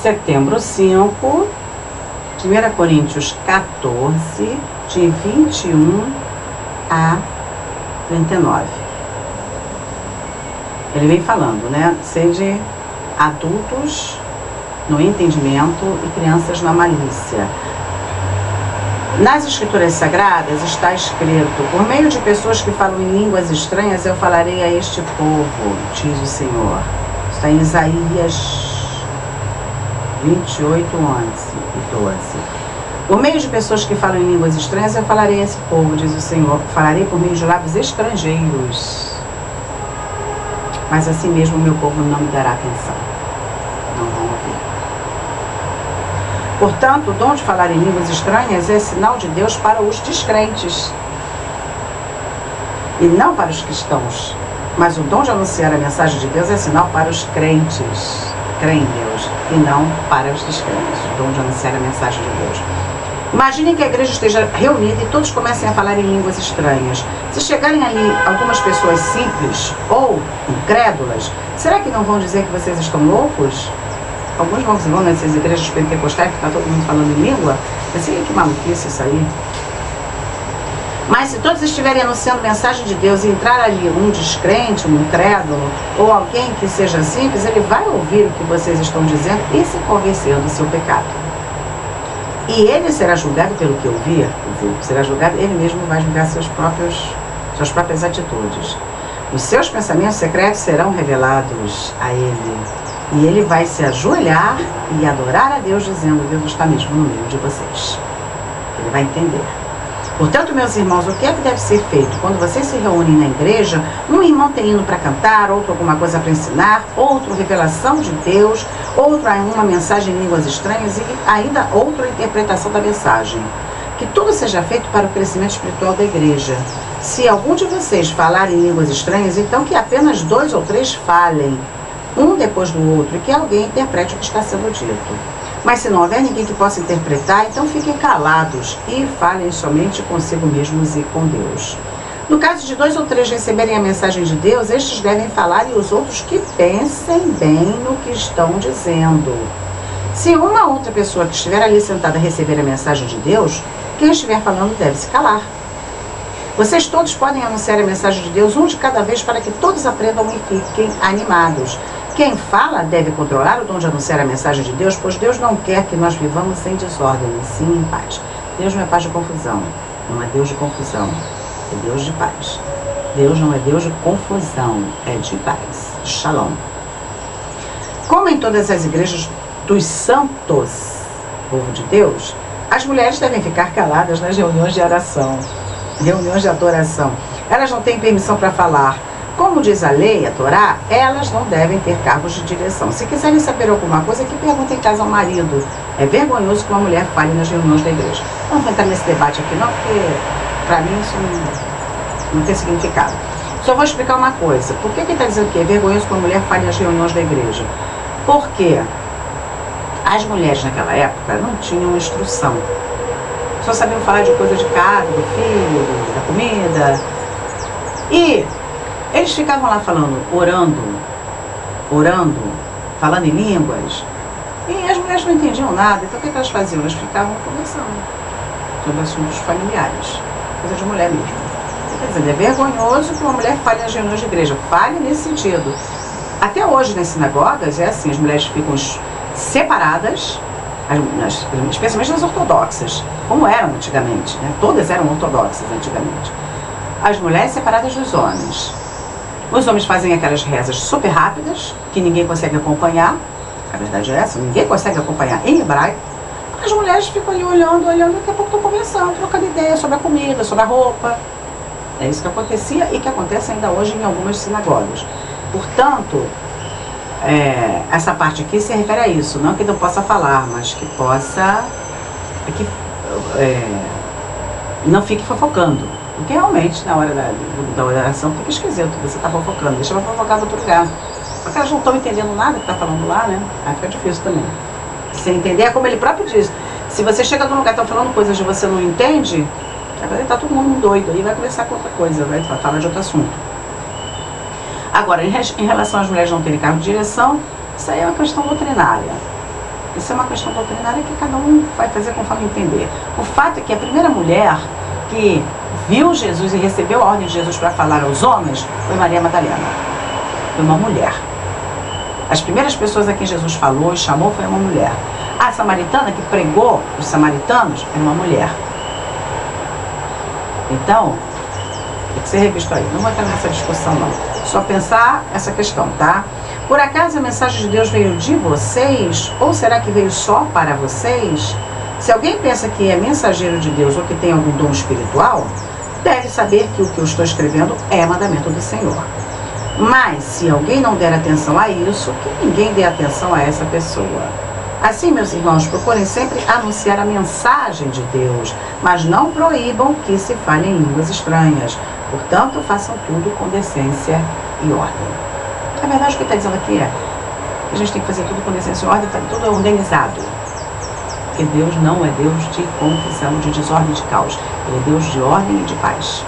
Setembro 5, 1 Coríntios 14, de 21 a 39. Ele vem falando, né? Sede adultos no entendimento e crianças na malícia. Nas Escrituras Sagradas está escrito: por meio de pessoas que falam em línguas estranhas, eu falarei a este povo, diz o Senhor. Está em Isaías 28, 11 e 12. Por meio de pessoas que falam em línguas estranhas, eu falarei a esse povo, diz o Senhor. Falarei por meio de lábios estrangeiros. Mas assim mesmo o meu povo não me dará atenção. Não vão ouvir. Portanto, o dom de falar em línguas estranhas é sinal de Deus para os descrentes. E não para os cristãos. Mas o dom de anunciar a mensagem de Deus é sinal para os crentes. Creem em Deus. E não para os descrentes. O dom de anunciar a mensagem de Deus. Imaginem que a igreja esteja reunida e todos comecem a falar em línguas estranhas. Se chegarem ali algumas pessoas simples ou incrédulas, será que não vão dizer que vocês estão loucos? Alguns vão nessas igrejas pentecostais que está todo mundo falando em língua. Assim, que maluquice isso aí. Mas se todos estiverem anunciando a mensagem de Deus e entrar ali um descrente, um incrédulo, ou alguém que seja simples, ele vai ouvir o que vocês estão dizendo e se convencer do seu pecado. E ele será julgado pelo que ouvir, será julgado, ele mesmo vai julgar suas próprias atitudes. Os seus pensamentos secretos serão revelados a ele. E ele vai se ajoelhar e adorar a Deus, dizendo: Deus está mesmo no meio de vocês. Ele vai entender. Portanto, meus irmãos, o que é que deve ser feito? Quando vocês se reúnem na igreja, um irmão tem hino para cantar, outro alguma coisa para ensinar, outro revelação de Deus, outro uma mensagem em línguas estranhas e ainda outra interpretação da mensagem. Que tudo seja feito para o crescimento espiritual da igreja. Se algum de vocês falar em línguas estranhas, então que apenas 2 ou 3 falem, um depois do outro, e que alguém interprete o que está sendo dito. Mas se não houver ninguém que possa interpretar, então fiquem calados e falem somente consigo mesmos e com Deus. No caso de 2 ou 3 receberem a mensagem de Deus, estes devem falar e os outros que pensem bem no que estão dizendo. Se uma outra pessoa que estiver ali sentada receber a mensagem de Deus, quem estiver falando deve se calar. Vocês todos podem anunciar a mensagem de Deus, um de cada vez, para que todos aprendam e fiquem animados. Quem fala deve controlar o dom de anunciar a mensagem de Deus, pois Deus não quer que nós vivamos sem desordem, e sim em paz. Deus não é paz de confusão, não é Deus de confusão, é Deus de paz. Deus não é Deus de confusão, é de paz, de shalom. Como em todas as igrejas dos santos, povo de Deus, as mulheres devem ficar caladas nas reuniões de oração, reuniões de adoração. Elas não têm permissão para falar. Como diz a lei, a Torá, elas não devem ter cargos de direção. Se quiserem saber alguma coisa, que perguntem em casa ao marido. É vergonhoso que uma mulher fale nas reuniões da igreja. Não vou entrar nesse debate aqui não, porque para mim isso não tem significado. Só vou explicar uma coisa. Por que ele está dizendo que é vergonhoso que uma mulher fale nas reuniões da igreja? Porque as mulheres naquela época não tinham instrução. Só sabiam falar de coisa de casa, do filho, da comida. E eles ficavam lá falando, orando, falando em línguas, e as mulheres não entendiam nada. Então o que elas faziam? Elas ficavam conversando sobre assuntos familiares, coisa de mulher mesmo. Quer dizer, é vergonhoso que uma mulher fale nas reuniões de igreja. Fale nesse sentido. Até hoje nas sinagogas é assim, as mulheres ficam separadas, especialmente nas ortodoxas, como eram antigamente, né? Todas eram ortodoxas antigamente. As mulheres separadas dos homens. Os homens fazem aquelas rezas super rápidas, que ninguém consegue acompanhar. A verdade é essa, ninguém consegue acompanhar em hebraico. As mulheres ficam ali olhando, daqui a pouco estão conversando, trocando ideia sobre a comida, sobre a roupa. É isso que acontecia e que acontece ainda hoje em algumas sinagogas. Portanto, essa parte aqui se refere a isso, não que não possa falar, mas que possa, não fique fofocando. Porque realmente, na hora da oração, fica esquisito, você está fofocando, deixa eu fofocar em outro lugar. Só que elas não estão entendendo nada que está falando lá, né? Aí fica difícil também. Se entender, é como ele próprio diz, se você chega num lugar e está falando coisas que você não entende, agora está todo mundo doido, aí vai começar com outra coisa, vai falar de outro assunto. Agora, em relação às mulheres não terem cargo de direção, isso aí é uma questão doutrinária. Isso é uma questão doutrinária que cada um vai fazer conforme entender. O fato é que a primeira mulher que viu Jesus e recebeu a ordem de Jesus para falar aos homens foi Maria Madalena. Foi uma mulher. As primeiras pessoas a quem Jesus falou e chamou foi uma mulher. A samaritana que pregou os samaritanos era uma mulher. Então, tem que ser revisto aí. Não vou entrar nessa discussão, não. Só pensar essa questão, tá? Por acaso a mensagem de Deus veio de vocês? Ou será que veio só para vocês? Se alguém pensa que é mensageiro de Deus ou que tem algum dom espiritual, deve saber que o que eu estou escrevendo é mandamento do Senhor. Mas, se alguém não der atenção a isso, que ninguém dê atenção a essa pessoa. Assim, meus irmãos, procurem sempre anunciar a mensagem de Deus, mas não proíbam que se falem em línguas estranhas. Portanto, façam tudo com decência e ordem. Na verdade, o que está dizendo aqui é que a gente tem que fazer tudo com decência e ordem, está tudo organizado. Porque Deus não é Deus de confusão, de desordem, de caos. Ele é Deus de ordem e de paz.